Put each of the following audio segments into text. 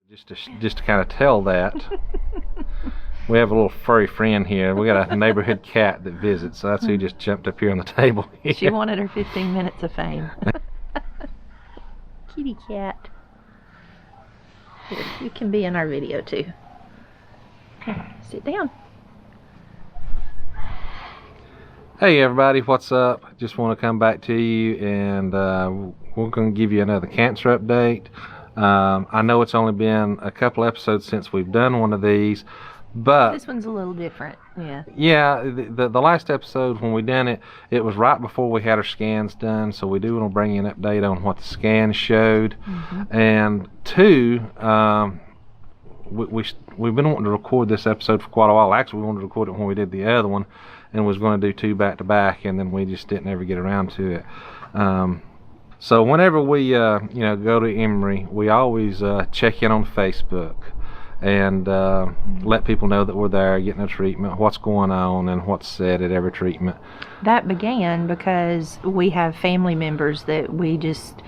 Just to kind of tell that, we have a little furry friend here. We got a neighborhood cat that visits, so that's who just jumped up here on the table here. She wanted her 15 minutes of fame. Kitty cat. Here, you can be in our video too. Here, sit down. Hey everybody, what's up? Just want to come back to you and we're going to give you another cancer update. I know it's only been a couple episodes since we've done one of these, but this one's a little different. Yeah, the last episode when we done it, it was right before we had our scans done, so we do want to bring you an update on what the scans showed. And two, we've been wanting to record this episode for quite a while. Actually, we wanted to record it when we did the other one, and was going to do two back to back, and then we just didn't ever get around to it. So whenever we go to Emory, we always check in on Facebook and let people know that we're there getting a treatment, what's going on, and what's said at every treatment. That began because we have family members that we just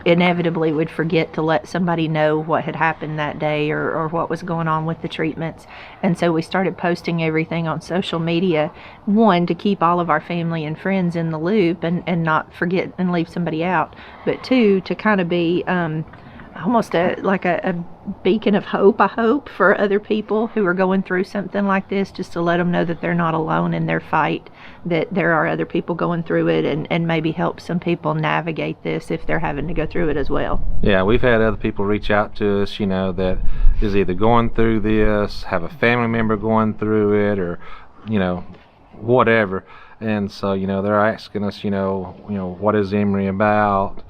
inevitably would forget to let somebody know what had happened that day or what was going on with the treatments. And so we started posting everything on social media, one, to keep all of our family and friends in the loop and not forget and leave somebody out, but two, to kind of be almost like a beacon of hope, I hope, for other people who are going through something like this, just to let them know that they're not alone in their fight, that there are other people going through it, and maybe help some people navigate this if they're having to go through it as well. Yeah, we've had other people reach out to us, that is either going through this, have a family member going through it, or, whatever. And so, they're asking us, what is Emory about?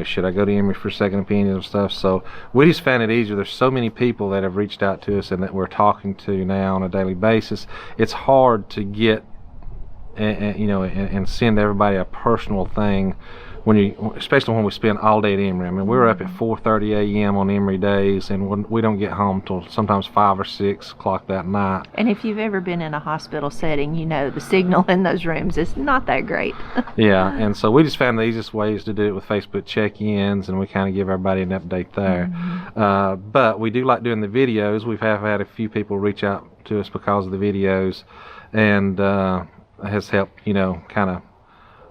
Should I go to Emory for second opinions and stuff? So we just found it easier. There's so many people that have reached out to us and that we're talking to now on a daily basis. It's hard to get and send everybody a personal thing especially when we spend all day at Emory. I mean, we're up at 4:30 a.m. on Emory days, and we don't get home till sometimes 5 or 6 o'clock that night. And if you've ever been in a hospital setting, the signal in those rooms is not that great. Yeah, and so we just found the easiest ways to do it with Facebook check-ins, and we kind of give everybody an update there. But we do like doing the videos. We have had a few people reach out to us because of the videos, and has helped, kind of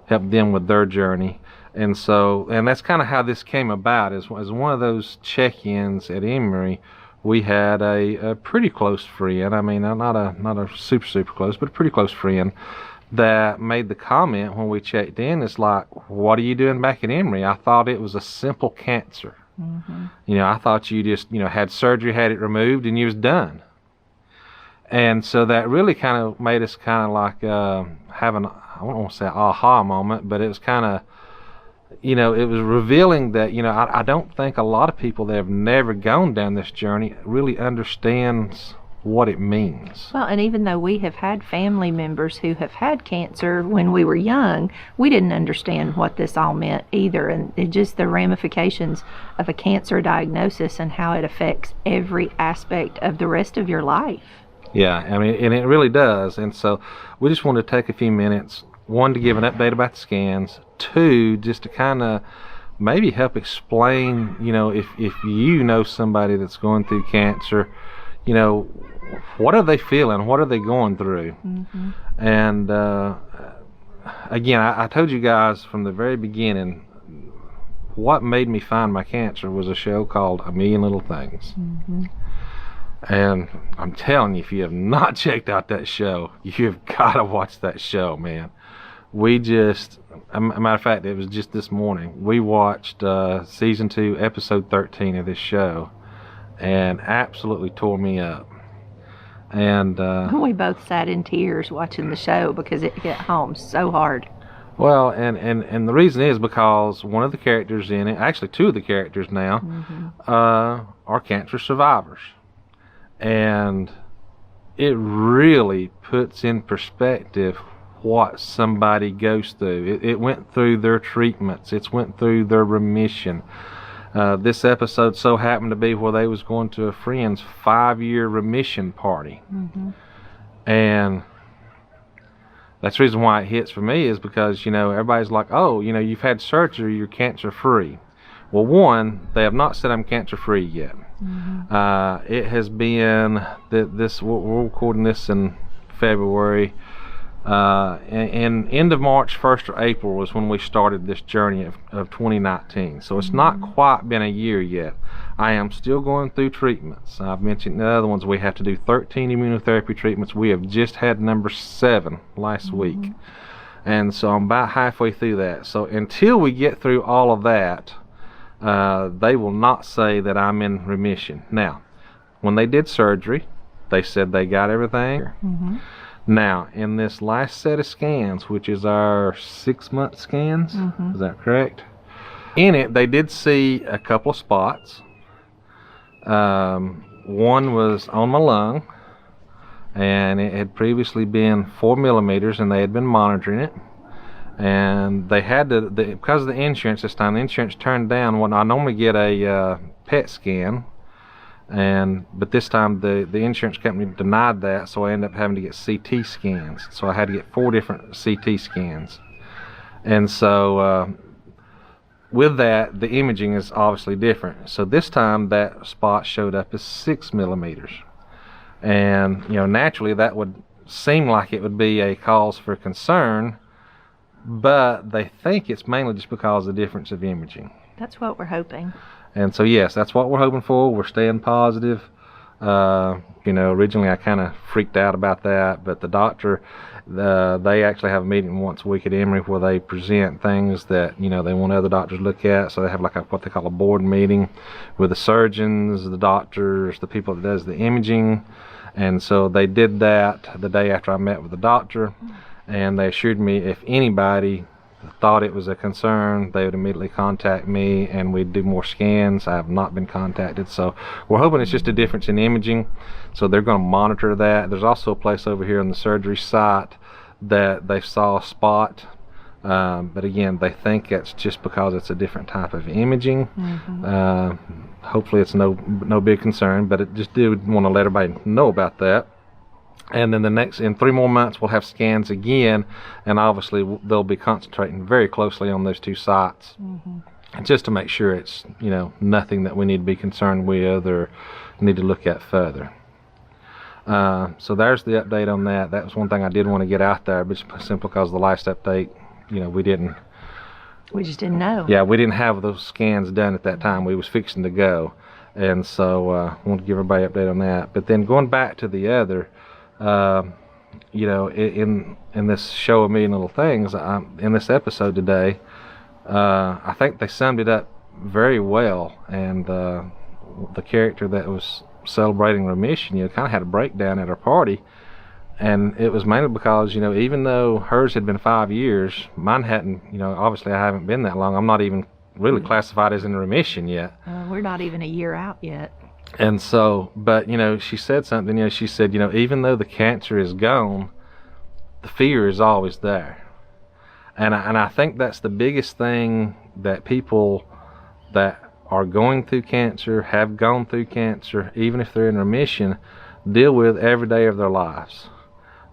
help them with their journey. And that's kind of how this came about. As one of those check-ins at Emory, we had a pretty close friend. I mean, not a super close, but a pretty close friend that made the comment when we checked in. It's like, what are you doing back at Emory? I thought it was a simple cancer. I thought you just had surgery, had it removed, and you was done. And so that really kind of made us kind of like have an, I don't want to say aha moment, but it was kind of, it was revealing that, I don't think a lot of people that have never gone down this journey really understands what it means. Well, and even though we have had family members who have had cancer when we were young, we didn't understand what this all meant either, and just the ramifications of a cancer diagnosis and how it affects every aspect of the rest of your life. Yeah, I mean, and it really does. And so we just wanted to take a few minutes, one, to give an update about the scans, two, just to kind of maybe help explain, if you know somebody that's going through cancer, what are they feeling? What are they going through? And again, I told you guys from the very beginning, what made me find my cancer was a show called A Million Little Things. And I'm telling you, if you have not checked out that show, you've got to watch that show, man. We just, a matter of fact, it was just this morning, we watched season 2, episode 13 of this show, and absolutely tore me up. And we both sat in tears watching the show because it hit home so hard. Well, and the reason is because one of the characters in it, actually two of the characters now, are cancer survivors. And it really puts in perspective what somebody goes through. It went through their treatments. It went through their remission. This episode so happened to be where they was going to a friend's 5-year remission party. And that's the reason why it hits for me, is because, everybody's like, oh, you've had surgery, you're cancer free. Well, one, they have not said I'm cancer free yet. It has been we're recording this in February. And end of March, 1st or April was when we started this journey of 2019. So it's not quite been a year yet. I am still going through treatments. I've mentioned the other ones. We have to do 13 immunotherapy treatments. We have just had number 7 last week. And so I'm about halfway through that. So until we get through all of that, they will not say that I'm in remission. Now, when they did surgery, they said they got everything. Now, in this last set of scans, which is our 6-month scans, is that correct? In it, they did see a couple of spots. One was on my lung, and it had previously been 4 millimeters, and they had been monitoring it. And they had to, because of the insurance this time, the insurance turned down when I normally get a PET scan. But this time the insurance company denied that, so I ended up having to get CT scans. So I had to get 4 different CT scans. And so with that, the imaging is obviously different. So this time that spot showed up as 6 millimeters. And naturally that would seem like it would be a cause for concern, but they think it's mainly just because of the difference of imaging. That's what we're hoping. And so, yes, that's what we're hoping for. We're staying positive. Originally I kind of freaked out about that, but the doctor, they actually have a meeting once a week at Emory where they present things that, they want other doctors to look at. So they have like what they call a board meeting with the surgeons, the doctors, the people that does the imaging. And so they did that the day after I met with the doctor, and they assured me if anybody thought it was a concern, they would immediately contact me and we'd do more scans. I have not been contacted, so we're hoping it's just a difference in imaging. So they're going to monitor that. There's also a place over here on the surgery site that they saw a spot, but again, they think it's just because it's a different type of imaging. Hopefully it's no big concern, but it just did want to let everybody know about that. And then in 3 more months we'll have scans again, and obviously they'll be concentrating very closely on those 2 sites, just to make sure it's nothing that we need to be concerned with or need to look at further. So there's the update on that. That was one thing I did want to get out there, but simply because of the last update, we just didn't know. Yeah, we didn't have those scans done at that time. We was fixing to go, and so I want to give everybody an update on that. But then going back to the other, in this show of A Million Little Things, in this episode today, I think they summed it up very well. And the character that was celebrating remission, kind of had a breakdown at our party, and it was mainly because even though hers had been 5 years, mine hadn't. Obviously I haven't been that long. I'm not even really classified as in remission yet. We're not even a year out yet. And so, but she said something. She said, even though the cancer is gone, the fear is always there. And I think that's the biggest thing that people that are going through cancer, have gone through cancer, even if they're in remission, deal with every day of their lives.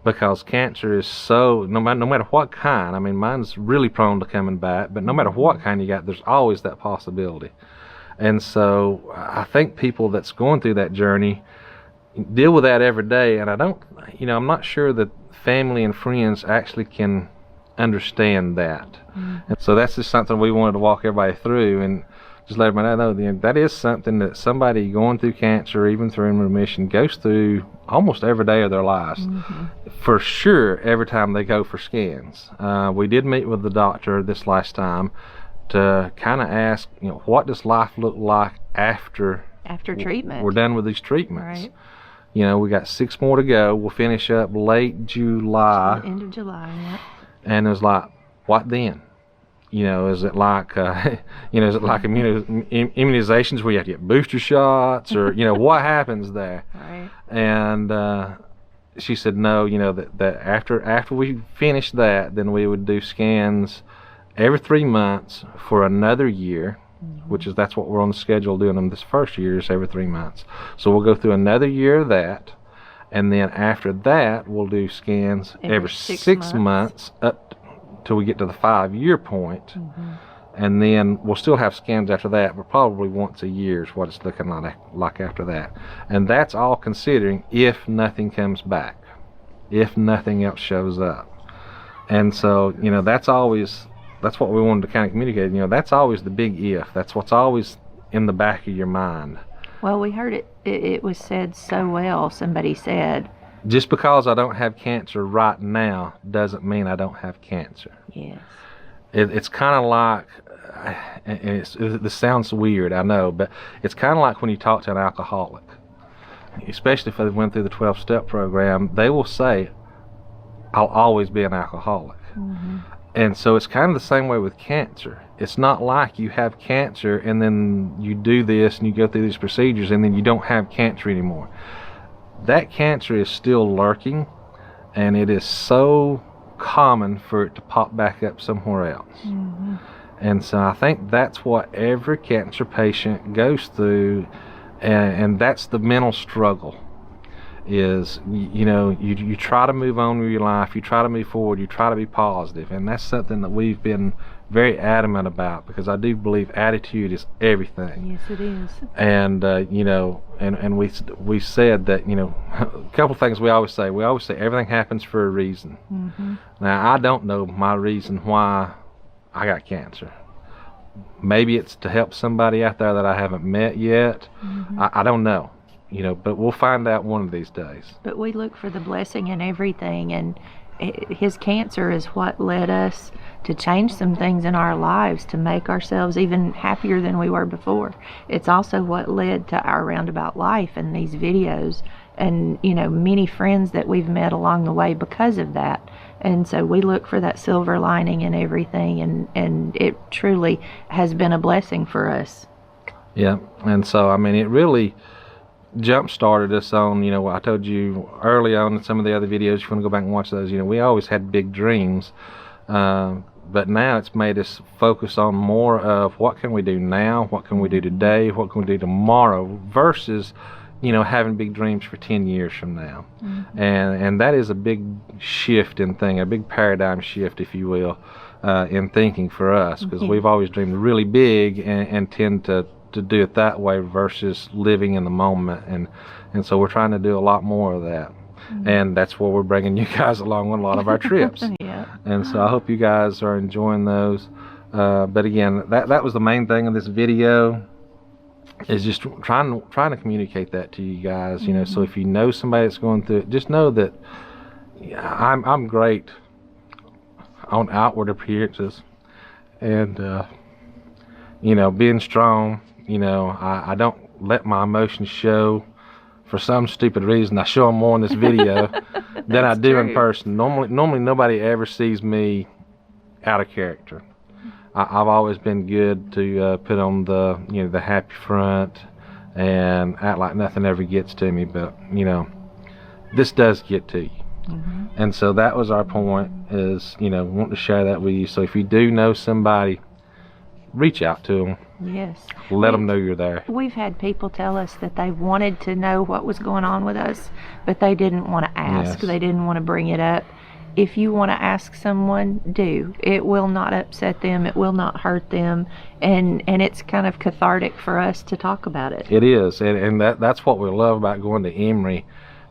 Because cancer is so, no matter what kind, mine's really prone to coming back, but no matter what kind you got, there's always that possibility. And so I think people that's going through that journey deal with that every day, and I'm not sure that family and friends actually can understand that. And so that's just something we wanted to walk everybody through and just let everybody know that is something that somebody going through cancer, even through in remission, goes through almost every day of their lives. For sure, every time they go for scans. We did meet with the doctor this last time to kind of ask, what does life look like after treatment? We're done with these treatments. Right. We got 6 more to go. We'll finish up late July. End of July, yeah. And it was like, what then? Is it like, immunizations where you have to get booster shots, or what happens there? Right. And she said no. That after we finish that, then we would do scans every 3 months for another year, that's what we're on the schedule doing them this first year, is every 3 months. So we'll go through another year of that, and then after that we'll do scans every 6 months up till we get to the 5-year point. and then we'll still have scans after that, but probably once a year is what it's looking like after that. And that's all considering if nothing comes back, if nothing else shows up. And so, you know, that's what we wanted to kind of communicate. You know, that's always the big if. That's what's always in the back of your mind. Well, we heard it was said so well. Somebody said, just because I don't have cancer right now doesn't mean I don't have cancer. yes. It's kind of like, and this sounds weird, I know, but it's kind of like when you talk to an alcoholic, especially if they went through the 12-step program, they will say, I'll always be an alcoholic. Mm-hmm. And so it's kind of the same way with cancer. It's not like you have cancer and then you do this and you go through these procedures and then you don't have cancer anymore. That cancer is still lurking, and it is so common for it to pop back up somewhere else. Mm-hmm. And so I think that's what every cancer patient goes through, and that's the mental struggle. Is you try to move on with your life, you try to move forward, you try to be positive, and that's something that we've been very adamant about, because I do believe attitude is everything. Yes, it is. And and we said that, you know, a couple things we always say everything happens for a reason. Mm-hmm. Now, I don't know my reason why I got cancer. Maybe it's to help somebody out there that I haven't met yet. Mm-hmm. I don't know. You know, but we'll find out one of these days. But we look for the blessing in everything, and his cancer is what led us to change some things in our lives to make ourselves even happier than we were before. It's also what led to our Roundabout Life and these videos, and, you know, many friends that we've met along the way because of that. And so we look for that silver lining in everything, and it truly has been a blessing for us. Yeah, and so, I mean, it really jump started us on, you know, I told you early on in some of the other videos, if you want to go back and watch those, you know, we always had big dreams, but now it's made us focus on more of what can we do now, what can we do today, what can we do tomorrow, versus, you know, having big dreams for 10 years from now. Mm-hmm. And that is a big shift in thing, a big paradigm shift, if you will, in thinking for us, because we've always dreamed really big and tend to do it that way versus living in the moment, and so we're trying to do a lot more of that. Mm-hmm. And that's where we're bringing you guys along on a lot of our trips. Yeah. And so I hope you guys are enjoying those, but again, that was the main thing of this video, is just trying to communicate that to you guys. You know, so if you know somebody that's going through it, just know that I'm great on outward appearances, and you know, being strong. You know, I don't let my emotions show. For some stupid reason, I show them more in this video than I do in person. Normally nobody ever sees me out of character. I've always been good to put on the, you know, the happy front and act like nothing ever gets to me. But, you know, this does get to you. Mm-hmm. And so that was our point, is, you know, wanting to share that with you. So if you do know somebody, reach out to them. Yes. Let them know you're there. We've had people tell us that they wanted to know what was going on with us, but they didn't want to ask. Yes. They didn't want to bring it up. If you want to ask someone, do. It will not upset them. It will not hurt them. And it's kind of cathartic for us to talk about it. It is. And that's what we love about going to Emory.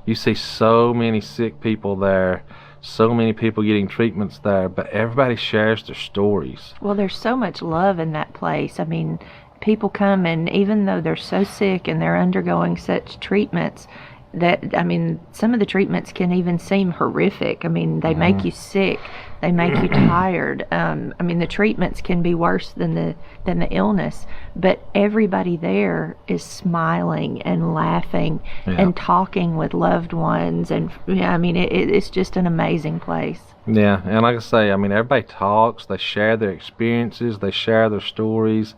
You see so many sick people there, so many people getting treatments there, but everybody shares their stories. Well, there's so much love in that place. I mean, people come, and even though they're so sick and they're undergoing such treatments, that, I mean, some of the treatments can even seem horrific. I mean, they make you sick, they make you tired. I mean, the treatments can be worse than the illness, but everybody there is smiling and laughing and talking with loved ones, and I mean, it's just an amazing place. Yeah, and like I say, I mean, everybody talks, they share their experiences, they share their stories.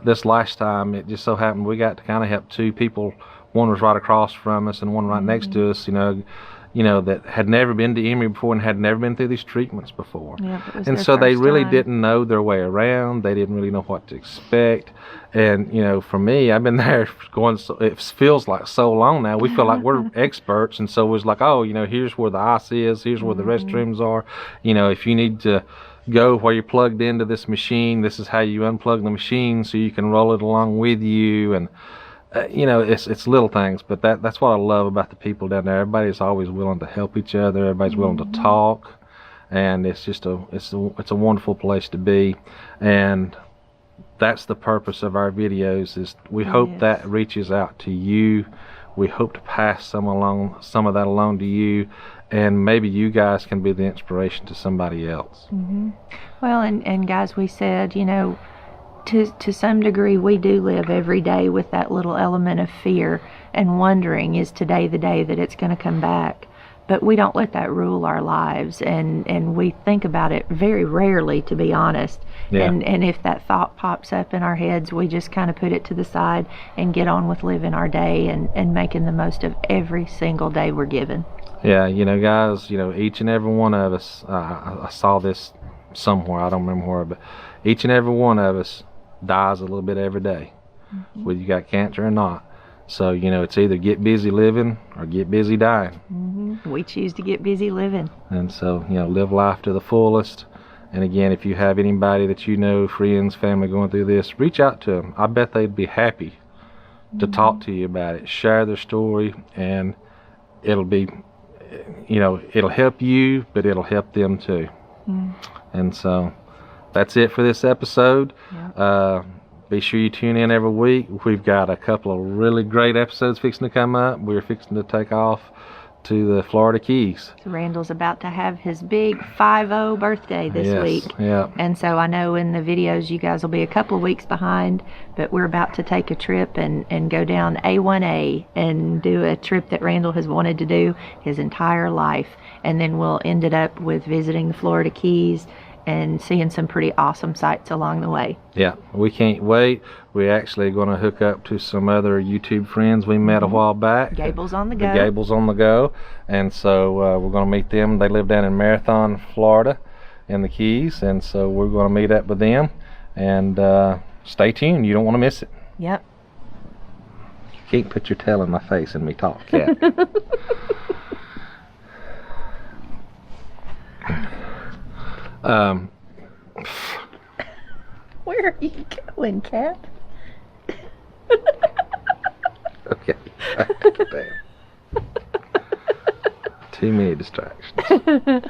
This last time, it just so happened we got to kind of help two people. One was right across from us and one right next to us, you know, that had never been to Emory before and had never been through these treatments before. Yeah, and so they really didn't know their way around. They didn't really know what to expect. And, you know, for me, I've been there it feels like so long now. We feel like we're experts. And so it was like, oh, you know, here's where the ice is. Here's where the restrooms are. You know, if you need to go while you're plugged into this machine. This is how you unplug the machine so you can roll it along with you. And you know, it's little things, but that's what I love about the people down there. Everybody's always willing to help each other. Everybody's willing to talk, and it's just it's a wonderful place to be. And that's the purpose of our videos. Is we hope that reaches out to you. We hope to pass some of that along to you, and maybe you guys can be the inspiration to somebody else. Well, and guys, we said, you know, to some degree, we do live every day with that little element of fear and wondering, is today the day that it's going to come back? But we don't let that rule our lives, and we think about it very rarely, to be honest. Yeah. And if that thought pops up in our heads, we just kind of put it to the side and get on with living our day and making the most of every single day we're given. Yeah, you know, guys, you know, each and every one of us, I saw this somewhere, I don't remember where, but each and every one of us dies a little bit every day, whether you got cancer or not. So, you know, it's either get busy living or get busy dying. We choose to get busy living. And so, you know, live life to the fullest. And again, if you have anybody that you know, friends, family going through this, reach out to them. I bet they'd be happy to talk to you about it, share their story, and it'll be, you know, it'll help you, but it'll help them too. And so that's it for this episode. Be sure you tune in every week. We've got a couple of really great episodes fixing to come up. We're fixing to take off to the Florida Keys. So Randall's about to have his big 5-0 birthday this week. Yeah. And so I know in the videos you guys will be a couple of weeks behind, but we're about to take a trip and go down A1A and do a trip that Randall has wanted to do his entire life. And then we'll end it up with visiting the Florida Keys and seeing some pretty awesome sights along the way. Yeah, we can't wait. We're actually going to hook up to some other YouTube friends we met a while back. Gables on the go. The Gables on the go. And so we're going to meet them. They live down in Marathon, Florida, in the Keys. And so we're going to meet up with them. And stay tuned. You don't want to miss it. Yep. You can't put your tail in my face and me talk, Cat. Where are you going, Cat? Okay. Damn. Too many distractions.